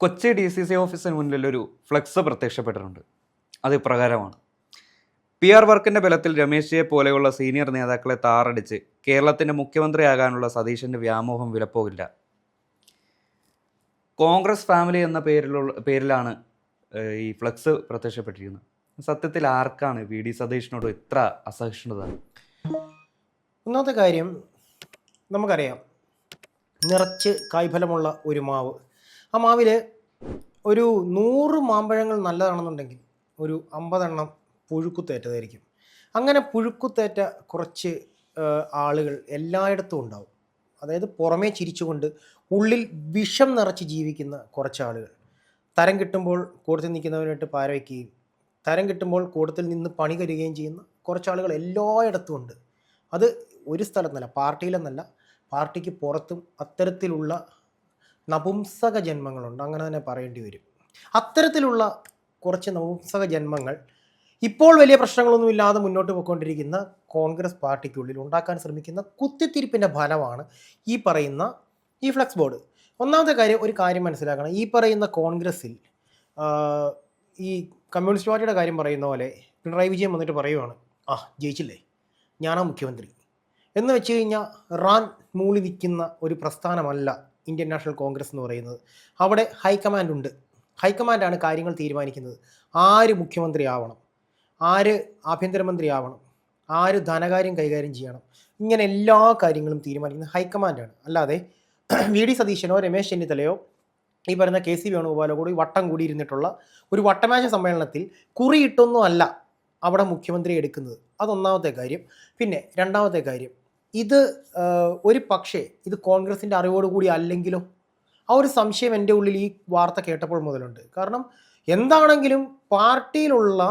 Kochi DCC ഓഫീസിന് മുന്നിലൊരു flex പ്രത്യക്ഷപ്പെട്ടിട്ടുണ്ട്. അത് ഇപ്രകാരമാണ്: PR വർക്കിന്റെ ബലത്തിൽ രമേശിയെ പോലെയുള്ള സീനിയർ നേതാക്കളെ താറടിച്ച് കേരളത്തിന്റെ മുഖ്യമന്ത്രിയാകാനുള്ള സതീശന്റെ വ്യാമോഹം വിലപ്പോകില്ല. കോൺഗ്രസ് ഫാമിലി എന്ന പേരിലാണ് ഈ ഫ്ലെക്സ് പ്രത്യക്ഷപ്പെട്ടിരിക്കുന്നത്. സത്യത്തിൽ ആർക്കാണ് VD സതീശനോട് ഇത്ര അസഹിഷ്ണുത? ഒന്നാമത്തെ കാര്യം, നമുക്കറിയാം, നിറച്ച് കായ്ഫലമുള്ള ഒരു മാവ്, ആ മാവിൽ ഒരു 100 മാമ്പഴങ്ങൾ നല്ലതാണെന്നുണ്ടെങ്കിൽ ഒരു 50 എണ്ണം പുഴുക്കുത്തേറ്റതായിരിക്കും. അങ്ങനെ പുഴുക്കുത്തേറ്റ കുറച്ച് ആളുകൾ എല്ലായിടത്തും ഉണ്ടാവും. അതായത് പുറമേ ചിരിച്ചുകൊണ്ട് ഉള്ളിൽ വിഷം നിറച്ച് ജീവിക്കുന്ന കുറച്ച് ആളുകൾ. തരം കിട്ടുമ്പോൾ കൂട്ടത്തിൽ നിൽക്കുന്നവനായിട്ട് പാര വയ്ക്കുകയും തരം കിട്ടുമ്പോൾ കൂട്ടത്തിൽ നിന്ന് പണി തരികയും ചെയ്യുന്ന കുറച്ച് ആളുകൾ എല്ലായിടത്തും ഉണ്ട്. അത് ഒരു സ്ഥലത്തല്ല, പാർട്ടിയിലെന്നല്ല, പാർട്ടിക്ക് പുറത്തും അത്തരത്തിലുള്ള നപുംസക ജന്മങ്ങളുണ്ട്, അങ്ങനെ തന്നെ പറയേണ്ടി വരും. അത്തരത്തിലുള്ള കുറച്ച് നപുംസക ജന്മങ്ങൾ ഇപ്പോൾ വലിയ പ്രശ്നങ്ങളൊന്നുമില്ലാതെ മുന്നോട്ട് പോയിക്കൊണ്ടിരിക്കുന്ന കോൺഗ്രസ് പാർട്ടിക്കുള്ളിൽ ഉണ്ടാക്കാൻ ശ്രമിക്കുന്ന കുത്തിത്തിരിപ്പിൻ്റെ ഫലമാണ് ഈ പറയുന്ന ഈ ഫ്ലെക്സ് ബോർഡ്. ഒന്നാമത്തെ കാര്യം, ഒരു കാര്യം മനസ്സിലാക്കണം. ഈ പറയുന്ന കോൺഗ്രസ്സിൽ ഈ കമ്മ്യൂണിസ്റ്റ് പാർട്ടിയുടെ കാര്യം പറയുന്ന പോലെ പിണറായി വിജയൻ വന്നിട്ട് പറയുവാണ്, ജയിച്ചില്ലേ, ഞാനാ മുഖ്യമന്ത്രി എന്ന് വെച്ച് കഴിഞ്ഞാൽ റാൻ മൂളി നിൽക്കുന്ന ഒരു പ്രസ്ഥാനമല്ല ഇന്ത്യൻ നാഷണൽ കോൺഗ്രസ് എന്ന് പറയുന്നത്. അവിടെ ഹൈക്കമാൻഡ് ഉണ്ട്. ഹൈക്കമാൻഡാണ് കാര്യങ്ങൾ തീരുമാനിക്കുന്നത്. ആര് മുഖ്യമന്ത്രി ആവണം, ആര് ആഭ്യന്തരമന്ത്രി ആവണം, ആര് ധനകാര്യം കൈകാര്യം ചെയ്യണം, ഇങ്ങനെ എല്ലാ കാര്യങ്ങളും തീരുമാനിക്കുന്നത് ഹൈക്കമാൻഡാണ്. അല്ലാതെ VD സതീശനോ രമേശ് ചെന്നിത്തലയോ ഈ പറയുന്ന KC വേണുഗോപാലോ കൂടി വട്ടം കൂടിയിരുന്നിട്ടുള്ള ഒരു വട്ടമേശ സമ്മേളനത്തിൽ കുറിയിട്ടൊന്നും അല്ല അവിടെ മുഖ്യമന്ത്രി എടുക്കുന്നത്. അതൊന്നാമത്തെ കാര്യം. പിന്നെ രണ്ടാമത്തെ കാര്യം, ഇത് ഒരു പക്ഷേ ഇത് കോൺഗ്രസിൻ്റെ അറിവോടുകൂടി അല്ലെങ്കിലും ആ ഒരു സംശയം എൻ്റെ ഉള്ളിൽ ഈ വാർത്ത കേട്ടപ്പോൾ മുതലുണ്ട്. കാരണം എന്താണെങ്കിലും പാർട്ടിയിലുള്ള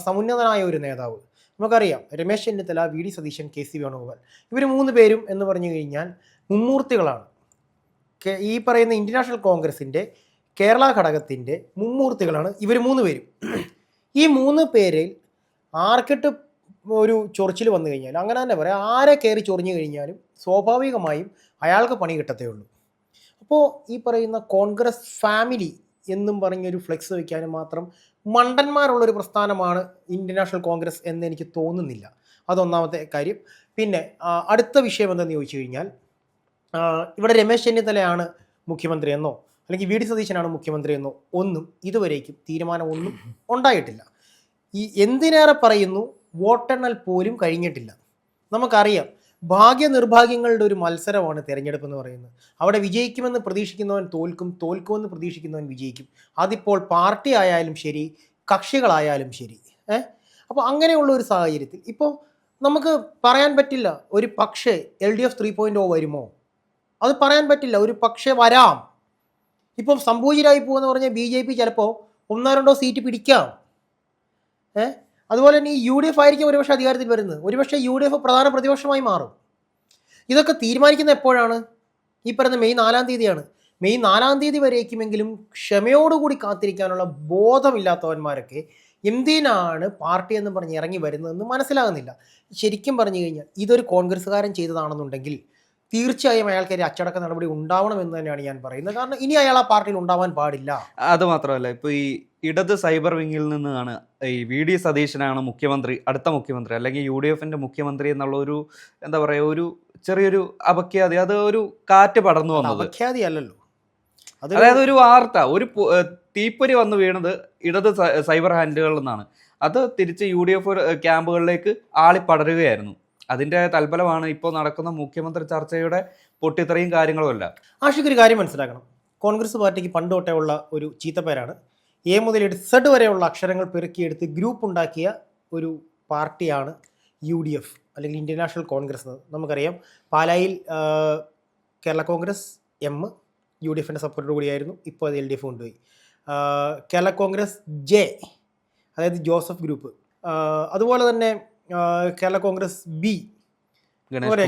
സമുന്നതനായ ഒരു നേതാവ്, നമുക്കറിയാം, രമേശ് ചെന്നിത്തല, VD സതീശൻ, KC വേണുഗോപാൽ, ഇവർ 3 പേരും എന്ന് പറഞ്ഞു കഴിഞ്ഞാൽ മുമ്മൂർത്തികളാണ്. ഈ പറയുന്ന ഇന്ത്യൻ നാഷണൽ കോൺഗ്രസിൻ്റെ കേരള ഘടകത്തിൻ്റെ മുമ്മൂർത്തികളാണ് ഇവർ 3 പേരും. ഈ 3 പേരിൽ ആർക്കിട്ട് ഒരു ചൊറിച്ചിൽ വന്നു കഴിഞ്ഞാൽ, അങ്ങനെ തന്നെ പറയാം, ആരെ കയറി ചൊറിഞ്ഞു കഴിഞ്ഞാലും സ്വാഭാവികമായും അയാൾക്ക് പണി കിട്ടത്തേ ഉള്ളൂ. അപ്പോൾ ഈ പറയുന്ന കോൺഗ്രസ് ഫാമിലി എന്നും പറഞ്ഞൊരു ഫ്ലെക്സ് വയ്ക്കാനും മാത്രം മണ്ടന്മാരുള്ളൊരു പ്രസ്ഥാനമാണ് ഇന്ത്യൻ നാഷണൽ കോൺഗ്രസ് എന്ന് എനിക്ക് തോന്നുന്നില്ല. അതൊന്നാമത്തെ കാര്യം. പിന്നെ അടുത്ത വിഷയം എന്തെന്ന് ചോദിച്ചു കഴിഞ്ഞാൽ, ഇവിടെ രമേശ് ചെന്നിത്തലയാണ് മുഖ്യമന്ത്രി എന്നോ അല്ലെങ്കിൽ VD സതീശനാണ് മുഖ്യമന്ത്രി എന്നോ ഒന്നും ഇതുവരേക്കും തീരുമാനമൊന്നും ഉണ്ടായിട്ടില്ല. ഈ എന്തിനേറെ പറയുന്നു, വോട്ടെണ്ണൽ പോലും കഴിഞ്ഞിട്ടില്ല. നമുക്കറിയാം, ഭാഗ്യനിർഭാഗ്യങ്ങളുടെ ഒരു മത്സരമാണ് തിരഞ്ഞെടുപ്പ് എന്ന് പറയുന്നത്. അവിടെ വിജയിക്കുമെന്ന് പ്രതീക്ഷിക്കുന്നവൻ തോൽക്കും, തോൽക്കുമെന്ന് പ്രതീക്ഷിക്കുന്നവൻ വിജയിക്കും. അതിപ്പോൾ പാർട്ടി ആയാലും ശരി, കക്ഷികളായാലും ശരി. അപ്പോൾ അങ്ങനെയുള്ള ഒരു സാഹചര്യത്തിൽ ഇപ്പോൾ നമുക്ക് പറയാൻ പറ്റില്ല ഒരു പക്ഷേ LDF 3.0 വരുമോ, അത് പറയാൻ പറ്റില്ല. ഒരു പക്ഷേ വരാം. ഇപ്പം സംഭൂജിരായി പോകുമെന്ന് പറഞ്ഞാൽ BJP ചിലപ്പോൾ 1-2 സീറ്റ് പിടിക്കാം. അതുപോലെ തന്നെ ഈ UDF ആയിരിക്കും ഒരുപക്ഷെ അധികാരത്തിൽ വരുന്നത്. ഒരുപക്ഷെ UDF പ്രധാന പ്രതിപക്ഷമായി മാറും. ഇതൊക്കെ തീരുമാനിക്കുന്ന എപ്പോഴാണ്? ഈ പറയുന്ന മെയ് 4-ാം തീയതിയാണ്. മെയ് 4-ാം തീയതി വരേക്കുമെങ്കിലും ക്ഷമയോടുകൂടി കാത്തിരിക്കാനുള്ള ബോധമില്ലാത്തവന്മാരൊക്കെ എന്തിനാണ് പാർട്ടി എന്ന് പറഞ്ഞ് ഇറങ്ങി വരുന്നതെന്ന് മനസ്സിലാകുന്നില്ല. ശരിക്കും പറഞ്ഞു കഴിഞ്ഞാൽ ഇതൊരു കോൺഗ്രസ്സുകാരൻ ചെയ്തതാണെന്നുണ്ടെങ്കിൽ തീർച്ചയായും അയാൾക്കെതിരെ അച്ചടക്ക നടപടി ഉണ്ടാവണമെന്ന് തന്നെയാണ് ഞാൻ പറയുന്നത്. കാരണം ഇനി അയാൾ ആ പാർട്ടിയിൽ ഉണ്ടാവാൻ പാടില്ല. അത് മാത്രമല്ല, ഇപ്പോൾ ഈ ഇടത് സൈബർ വിങ്ങിൽ നിന്നാണ് ഈ VD സതീശനാണ് മുഖ്യമന്ത്രി, അടുത്ത മുഖ്യമന്ത്രി, അല്ലെങ്കിൽ UDFന്റെ മുഖ്യമന്ത്രി എന്നുള്ള ഒരു എന്താ പറയുക, ഒരു ചെറിയൊരു അപഖ്യാതി, അത് ഒരു കാറ്റ് പടർന്നു വന്നത്. അപഖ്യാതി അല്ലല്ലോ, അതായത് ഒരു വാർത്ത, ഒരു തീപ്പൊരി വന്ന് വീണത് ഇടത് സൈബർ ഹാൻഡുകളിൽ നിന്നാണ്. അത് തിരിച്ച് UDF ക്യാമ്പുകളിലേക്ക് ആളിപ്പടരുകയായിരുന്നു. അതിൻ്റെ തൽഫലമാണ് ഇപ്പോൾ നടക്കുന്ന മുഖ്യമന്ത്രി ചർച്ചയുടെ പൊട്ടിത്തെറിയും കാര്യങ്ങളും അല്ല. ആഷിക്ക് ഒരു കാര്യം മനസ്സിലാക്കണം. കോൺഗ്രസ് പാർട്ടിക്ക് പണ്ട് തൊട്ടേ ഉള്ള ഒരു ചീത്തപ്പേരാണ് A മുതൽ Z വരെയുള്ള അക്ഷരങ്ങൾ പെറുക്കിയെടുത്ത് ഗ്രൂപ്പ് ഉണ്ടാക്കിയ ഒരു പാർട്ടിയാണ് UDF അല്ലെങ്കിൽ ഇന്ത്യൻ നാഷണൽ കോൺഗ്രസ്. നമുക്കറിയാം, പാലായിൽ കേരള കോൺഗ്രസ് M UDFൻ്റെ സപ്പോർട്ടോട് കൂടിയായിരുന്നു. ഇപ്പോൾ അത് LDF കൊണ്ടുപോയി. കേരള കോൺഗ്രസ് J, അതായത് ജോസഫ് ഗ്രൂപ്പ്. അതുപോലെ തന്നെ കേരള കോൺഗ്രസ് B,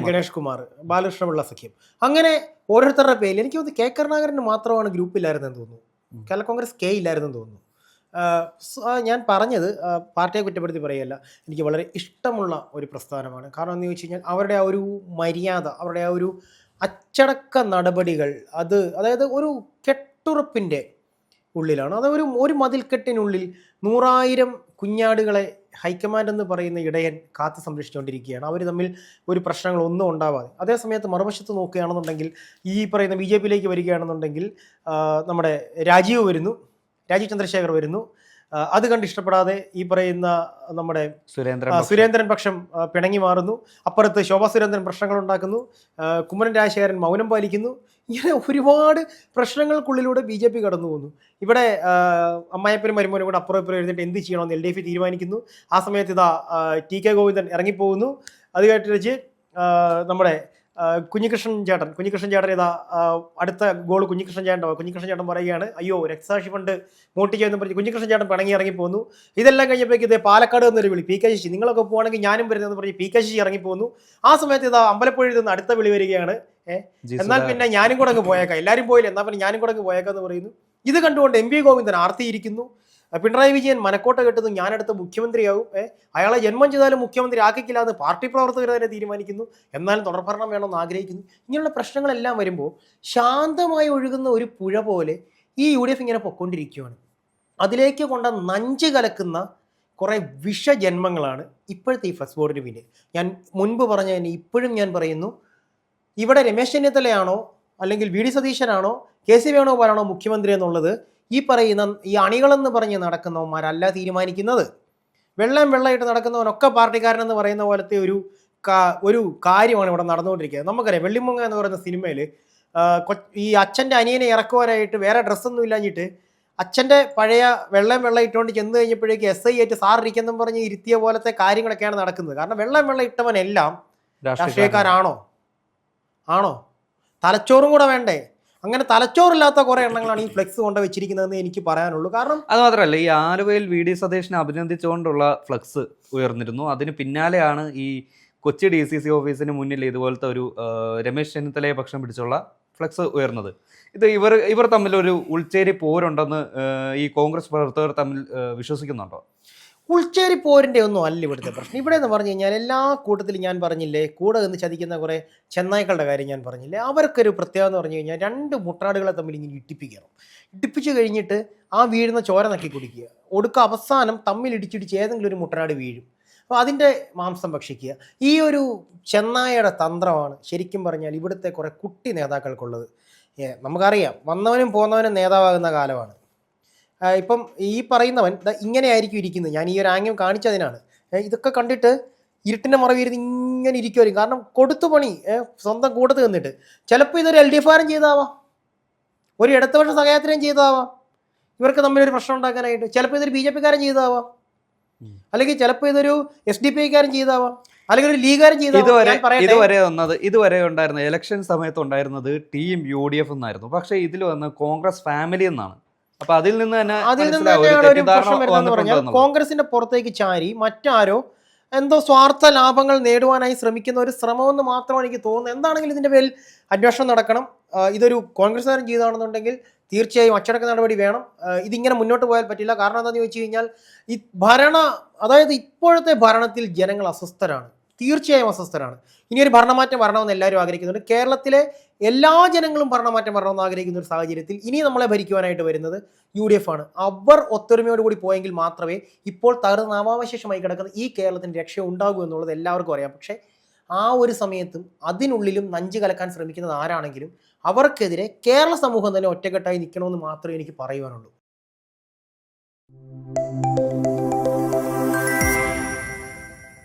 ഗണേഷ് കുമാർ, ബാലകൃഷ്ണപിള്ള സഖ്യം. അങ്ങനെ ഓരോരുത്തരുടെ പേരിൽ എനിക്ക് തോന്നുന്നു K കരുണാകരന് മാത്രമാണ് ഗ്രൂപ്പില്ലായിരുന്നെന്ന് തോന്നുന്നു. കേരള കോൺഗ്രസ് K ഇല്ലായിരുന്നെന്ന് തോന്നുന്നു. ഞാൻ പറഞ്ഞത് പാർട്ടിയെ കുറ്റപ്പെടുത്തി പറയുകയല്ല, എനിക്ക് വളരെ ഇഷ്ടമുള്ള ഒരു പ്രസ്ഥാനമാണ്. കാരണം എന്ന് ചോദിച്ചു കഴിഞ്ഞാൽ അവരുടെ ആ ഒരു മര്യാദ, അവരുടെ ആ ഒരു അച്ചടക്ക നടപടികൾ, അതായത് ഒരു കെട്ടുറപ്പിൻ്റെ ഉള്ളിലാണ്. അത് ഒരു മതിൽക്കെട്ടിനുള്ളിൽ 100,000 കുഞ്ഞാടുകളെ ഹൈക്കമാൻഡ് എന്ന് പറയുന്ന ഇടയൻ കാത്തു സംരക്ഷിച്ചുകൊണ്ടിരിക്കുകയാണ്. അവർ തമ്മിൽ ഒരു പ്രശ്നങ്ങളൊന്നും ഉണ്ടാവാതെ. അതേസമയത്ത് മറുവശത്ത് നോക്കുകയാണെന്നുണ്ടെങ്കിൽ ഈ പറയുന്ന BJP-യിലേക്ക് വരികയാണെന്നുണ്ടെങ്കിൽ നമ്മുടെ രാജീവ് ചന്ദ്രശേഖർ വരുന്നു. അത് കണ്ട് ഇഷ്ടപ്പെടാതെ ഈ പറയുന്ന നമ്മുടെ സുരേന്ദ്രൻ പക്ഷം പിണങ്ങി മാറുന്നു. അപ്പുറത്ത് ശോഭാ സുരേന്ദ്രൻ പ്രശ്നങ്ങൾ ഉണ്ടാക്കുന്നു. കുമ്മനം രാജശേഖരൻ മൗനം പാലിക്കുന്നു. ഇങ്ങനെ ഒരുപാട് പ്രശ്നങ്ങൾക്കുള്ളിലൂടെ BJP കടന്നു പോകുന്നു. ഇവിടെ അമ്മായപ്പനും മരുമോനും കൂടെ അപ്പുറം ഇപ്പുറം എഴുതിയിട്ട് എന്ത് ചെയ്യണമെന്ന് LDF തീരുമാനിക്കുന്നു. ആ സമയത്ത് ഇതാ TK ഗോവിന്ദൻ ഇറങ്ങിപ്പോകുന്നു. അത് കേട്ട് വെച്ച് നമ്മുടെ കുഞ്ഞികൃഷ്ണൻ ചേട്ടൻ ഇതാ അടുത്ത ഗോൾ കുഞ്ഞികൃഷ്ണൻ ചേട്ടൻ പറയുകയാണ്, അയ്യോ രക്തസാക്ഷി ഫണ്ട് മോട്ടിച്ചെന്ന് പറഞ്ഞ് കുഞ്ഞികൃഷ്ണൻ ചേട്ടൻ പിണങ്ങി ഇറങ്ങിപ്പോന്നു. ഇതെല്ലാം കഴിഞ്ഞപ്പോഴേക്ക് ഇതേ പാലക്കാട് എന്നൊരു വിളി, PK ശശി നിങ്ങളൊക്കെ പോകുകയാണെങ്കിൽ ഞാനും വരുന്നതെന്ന് പറഞ്ഞ് PK ശശി ഇറങ്ങിപ്പോന്നു. ആ സമയത്ത് ഇതാ അമ്പലപ്പുഴയിൽ നിന്ന് അടുത്ത വിളി വരികയാണ്, എന്നാൽ പിന്നെ ഞാനും കൂടെ അങ്ങ് പോയേക്കാം, എല്ലാവരും പോയില്ല എന്നാൽ പിന്നെ ഞാനും കൂടെ അങ്ങ് പോയേക്കാം എന്ന് പറയുന്നു. ഇത് കണ്ടുകൊണ്ട് MV ഗോവിന്ദൻ ആർത്തിയിരിക്കുന്നു. പിണറായി വിജയൻ മനക്കോട്ട കെട്ടുന്നു, ഞാനടുത്ത മുഖ്യമന്ത്രിയാവും, അയാളെ ജന്മം ചെയ്താലും മുഖ്യമന്ത്രി ആക്കിക്കില്ല എന്ന് പാർട്ടി പ്രവർത്തകർ തന്നെ തീരുമാനിക്കുന്നു. എന്നാലും തുടർഭരണം വേണമെന്ന് ആഗ്രഹിക്കുന്നു. ഇങ്ങനെയുള്ള പ്രശ്നങ്ങളെല്ലാം വരുമ്പോൾ ശാന്തമായി ഒഴുകുന്ന ഒരു പുഴ പോലെ ഈ UDF ഇങ്ങനെ പൊയ്ക്കൊണ്ടിരിക്കുകയാണ്. അതിലേക്ക് കൊണ്ട നഞ്ച് കലക്കുന്ന കുറേ വിഷജന്മങ്ങളാണ് ഇപ്പോഴത്തെ ഈ ഫ്ലക്സ് ബോർഡിന് പിന്നിൽ. ഞാൻ മുൻപ് പറഞ്ഞ തന്നെ ഇപ്പോഴും ഞാൻ പറയുന്നു, ഇവിടെ രമേശ് ചെന്നിത്തലയാണോ അല്ലെങ്കിൽ VD സതീശനാണോ KC വേണുഗോപാലാണോ മുഖ്യമന്ത്രി എന്നുള്ളത് ഈ പറയുന്ന ഈ അണികളെന്ന് പറഞ്ഞ് നടക്കുന്നവന്മാരല്ല തീരുമാനിക്കുന്നത്. വെള്ളമായിട്ട് നടക്കുന്നവനൊക്കെ പാർട്ടിക്കാരനെന്ന് പറയുന്ന പോലത്തെ ഒരു കാര്യമാണ് ഇവിടെ നടന്നുകൊണ്ടിരിക്കുന്നത്. നമുക്കറിയാം വെള്ളിമുങ്ങ എന്ന് പറയുന്ന സിനിമയിൽ ഈ അച്ഛൻ്റെ അനിയനെ ഇറക്കുവാനായിട്ട് വേറെ ഡ്രസ്സൊന്നും ഇല്ലാഞ്ഞിട്ട് അച്ഛൻ്റെ പഴയ വെള്ളം ഇട്ടുകൊണ്ട് ചെന്ന് കഴിഞ്ഞപ്പോഴേക്ക് SI ആയിട്ട് സാർ ഇരിക്കെന്നും പറഞ്ഞ് ഇരുത്തിയ പോലത്തെ കാര്യങ്ങളൊക്കെയാണ് നടക്കുന്നത്. കാരണം വെള്ളം ഇട്ടവനെല്ലാം രാഷ്ട്രീയക്കാരാണോ? തലച്ചോറും കൂടെ വേണ്ടേ? അങ്ങനെ തലച്ചോറില്ലാത്ത കുറെ എണ്ണങ്ങളാണ് ഈ ഫ്ലെക്സ് കൊണ്ട് വെച്ചിരിക്കുന്നതെന്ന് എനിക്ക് പറയാനുള്ളൂ. കാരണം അത് മാത്രമല്ല, ഈ ആലുവയിൽ VD സതീശനെ അഭിനന്ദിച്ചുകൊണ്ടുള്ള ഫ്ലെക്സ് ഉയർന്നിരുന്നു. അതിന് പിന്നാലെയാണ് ഈ കൊച്ചി DCC ഓഫീസിന് മുന്നിൽ ഇതുപോലത്തെ ഒരു രമേശ് ചെന്നിത്തലയെ പക്ഷം പിടിച്ചുള്ള ഫ്ലെക്സ് ഉയർന്നത്. ഇത് ഇവർ തമ്മിലൊരു ഉൾച്ചേരി പോരുണ്ടെന്ന് ഈ കോൺഗ്രസ് പ്രവർത്തകർ തമ്മിൽ വിശ്വസിക്കുന്നുണ്ടോ? ഉൾച്ചേരി പോരിൻ്റെ ഒന്നും അല്ല ഇവിടുത്തെ പ്രശ്നം. ഇവിടെ എന്ന് പറഞ്ഞു കഴിഞ്ഞാൽ എല്ലാ കൂട്ടത്തിലും ഞാൻ പറഞ്ഞില്ലേ, കൂടെ നിന്ന് ചതിക്കുന്ന കുറേ ചെന്നായ്ക്കളുടെ കാര്യം ഞാൻ പറഞ്ഞില്ലേ, അവർക്കൊരു പ്രത്യേകത എന്ന് പറഞ്ഞു കഴിഞ്ഞാൽ 2 മുട്ടാടുകളെ തമ്മിൽ ഇങ്ങനെ ഇടിപ്പിച്ചു കഴിഞ്ഞിട്ട് ആ വീഴുന്ന ചോര നക്കി കുടിക്കുക. ഒടുക്ക അവസാനം തമ്മിൽ ഇടിച്ചിടിച്ച് ഏതെങ്കിലും ഒരു മുട്ടനാട് വീഴും. അപ്പോൾ അതിൻ്റെ മാംസം ഭക്ഷിക്കുക. ഈ ഒരു ചെന്നായയുടെ തന്ത്രമാണ് ശരിക്കും പറഞ്ഞാൽ ഇവിടുത്തെ കുറേ കുട്ടി നേതാക്കൾക്കുള്ളത്. നമുക്കറിയാം, വന്നവനും പോന്നവനും നേതാവാകുന്ന കാലമാണ്. ഇപ്പം ഈ പറയുന്നവൻ ഇങ്ങനെ ആയിരിക്കും ഇരിക്കുന്നത്. ഞാൻ ഈ ഒരു ആംഗ്യം കാണിച്ചതിനാണ്. ഇതൊക്കെ കണ്ടിട്ട് ഇരുട്ടിൻ്റെ മറവിരുന്ന് ഇങ്ങനെ ഇരിക്കുമായിരിക്കും. കാരണം കൊടുത്തു പണി സ്വന്തം കൂട്ടത്ത് നിന്നിട്ട്. ചിലപ്പോൾ ഇതൊരു LDF-കാരൻ ചെയ്താവാം, ഒരു ഇടതുപക്ഷ സഹായത്തിനും ചെയ്താവാം, ഇവർക്ക് തമ്മിലൊരു പ്രശ്നം ഉണ്ടാക്കാനായിട്ട്. ചിലപ്പോൾ ഇതൊരു BJP-കാരൻ ചെയ്താവാം, അല്ലെങ്കിൽ ചിലപ്പോൾ ഇതൊരു SDPI-കാരൻ ചെയ്താവാം, അല്ലെങ്കിൽ ഒരു ലീഗുകാരൻ ചെയ്താവാം. ഇതുവരെ ഉണ്ടായിരുന്ന ഇലക്ഷൻ സമയത്ത് ഉണ്ടായിരുന്നത് ടീം UDF എന്നായിരുന്നു. പക്ഷേ ഇതിൽ വന്ന് കോൺഗ്രസ് ഫാമിലി എന്നാണ്. അപ്പൊ അതിൽ നിന്ന് തന്നെ ഒരു പ്രശ്നം വരുന്നതെന്ന് പറഞ്ഞാൽ കോൺഗ്രസിന്റെ പുറത്തേക്ക് ചാരി മറ്റാരോ എന്തോ സ്വാർത്ഥ ലാഭങ്ങൾ നേടുവാനായി ശ്രമിക്കുന്ന ഒരു ശ്രമമെന്ന് മാത്രമാണ് എനിക്ക് തോന്നുന്നത്. എന്താണെങ്കിലും ഇതിന്റെ പേരിൽ അന്വേഷണം നടക്കണം. ഇതൊരു കോൺഗ്രസ്സുകാരൻ ചെയ്താണെന്നുണ്ടെങ്കിൽ തീർച്ചയായും അച്ചടക്ക നടപടി വേണം. ഇതിങ്ങനെ മുന്നോട്ട് പോയാൽ പറ്റില്ല. കാരണം എന്താണെന്ന് ചോദിച്ചു കഴിഞ്ഞാൽ അതായത് ഇപ്പോഴത്തെ ഭരണത്തിൽ ജനങ്ങൾ അസ്വസ്ഥരാണ്, തീർച്ചയായും അസ്വസ്ഥരാണ്. ഇനിയൊരു ഭരണമാറ്റം വരണമെന്ന് എല്ലാവരും ആഗ്രഹിക്കുന്നുണ്ട്. കേരളത്തിലെ എല്ലാ ജനങ്ങളും ഭരണമാറ്റം വരണമെന്ന് ആഗ്രഹിക്കുന്ന ഒരു സാഹചര്യത്തിൽ ഇനി നമ്മളെ ഭരിക്കുവാനായിട്ട് വരുന്നത് UDF ആണ്. അവർ ഒത്തൊരുമയോടുകൂടി പോയെങ്കിൽ മാത്രമേ ഇപ്പോൾ തകർന്ന് നാമാവശേഷമായി കിടക്കുന്ന ഈ കേരളത്തിൻ്റെ രക്ഷ ഉണ്ടാകൂ എന്നുള്ളത് എല്ലാവർക്കും അറിയാം. പക്ഷേ ആ ഒരു സമയത്തും അതിനുള്ളിലും നഞ്ച് കലക്കാൻ ശ്രമിക്കുന്നത് ആരാണെങ്കിലും അവർക്കെതിരെ കേരള സമൂഹം തന്നെ ഒറ്റക്കെട്ടായി നിൽക്കണമെന്ന് മാത്രമേ എനിക്ക് പറയുവാനുള്ളൂ.